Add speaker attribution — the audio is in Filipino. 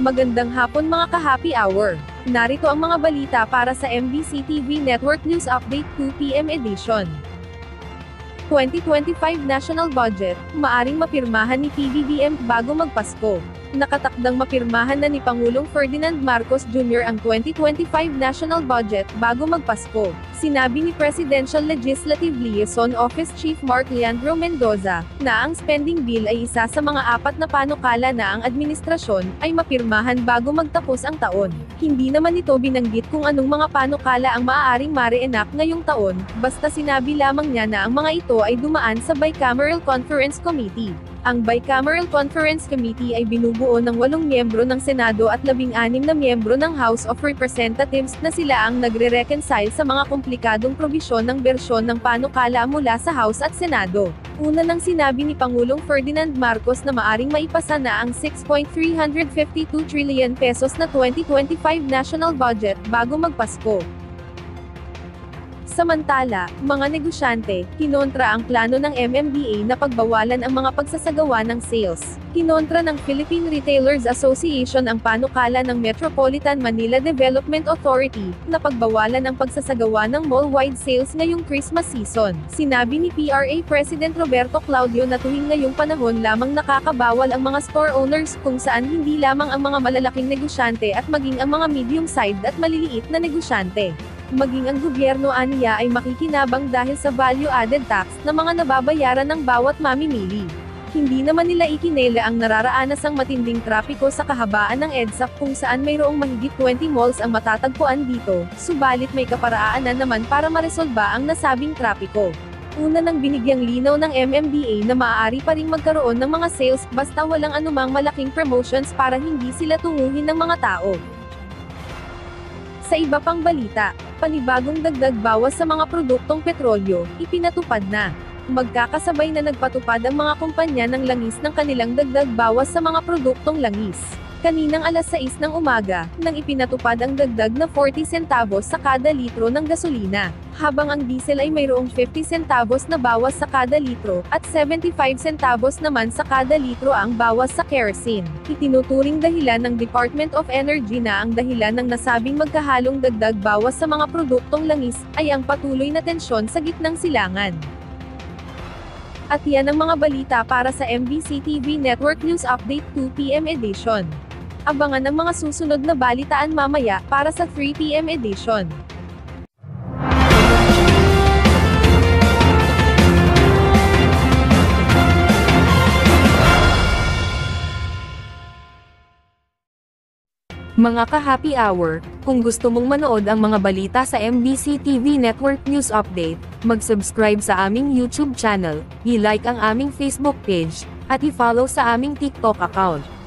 Speaker 1: Magandang hapon mga ka-happy hour. Narito ang mga balita para sa MBC TV Network News Update 2 PM edition. 2025 National Budget, maaring mapirmahan ni PBBM bago magpasko. Nakatakdang mapirmahan na ni Pangulong Ferdinand Marcos Jr. ang 2025 National Budget bago magpasko. Sinabi ni Presidential Legislative Liaison Office Chief Mark Leandro Mendoza, na ang spending bill ay isa sa mga apat na panukala na ang administrasyon ay mapirmahan bago magtapos ang taon. Hindi naman ito binanggit kung anong mga panukala ang maaaring ma-reenact ngayong taon, basta sinabi lamang niya na ang mga ito ay dumaan sa Bicameral Conference Committee. Ang Bicameral Conference Committee ay binubuo ng 8 miyembro ng Senado at 16 na miyembro ng House of Representatives na sila ang nagre-reconcile sa mga komplikadong probisyon ng bersyon ng panukala mula sa House at Senado. Una nang sinabi ni Pangulong Ferdinand Marcos na maaring maipasa na ang 6.352 trillion pesos na 2025 national budget bago magpasko. Samantala, mga negosyante, kinontra ang plano ng MMDA na pagbawalan ang mga pagsasagawa ng sales. Kinontra ng Philippine Retailers Association ang panukala ng Metropolitan Manila Development Authority, na pagbawalan ang pagsasagawa ng mall-wide sales ngayong Christmas season. Sinabi ni PRA President Roberto Claudio na tuwing ngayong panahon lamang nakakabawal ang mga store owners, kung saan hindi lamang ang mga malalaking negosyante at maging ang mga medium-sized at maliliit na negosyante. Maging ang gobyerno aniya ay makikinabang dahil sa value-added tax na mga nababayaran ng bawat mamimili. Hindi naman nila ikinela ang nararaanasang matinding trapiko sa kahabaan ng EDSA kung saan mayroong mahigit 20 malls ang matatagpuan dito, subalit may kaparaanan naman para maresolba ang nasabing trapiko. Una nang binigyang linaw ng MMDA na maaari pa ring magkaroon ng mga sales basta walang anumang malaking promotions para hindi sila tunguhin ng mga tao. Sa iba pang balita, panibagong dagdag bawas sa mga produktong petrolyo, ipinatupad na. Magkakasabay na nagpatupad ang mga kumpanya ng langis ng kanilang dagdag bawas sa mga produktong langis. Kaninang alas 6 ng umaga, nang ipinatupad ang dagdag na 40 centavos sa kada litro ng gasolina, habang ang diesel ay mayroong 50 centavos na bawas sa kada litro, at 75 centavos naman sa kada litro ang bawas sa kerosene. Itinuturing dahilan ng Department of Energy na ang dahilan ng nasabing magkahalong dagdag bawas sa mga produktong langis, ay ang patuloy na tensyon sa gitnang silangan. At yan ang mga balita para sa MBC TV Network News Update 2 PM edition. Abangan ang mga susunod na balitaan mamaya para sa 3 PM edition. Mga ka-happy hour, kung gusto mong manood ang mga balita sa MBC TV Network News Update, mag-subscribe sa aming YouTube channel, i-like ang aming Facebook page, at i-follow sa aming TikTok account.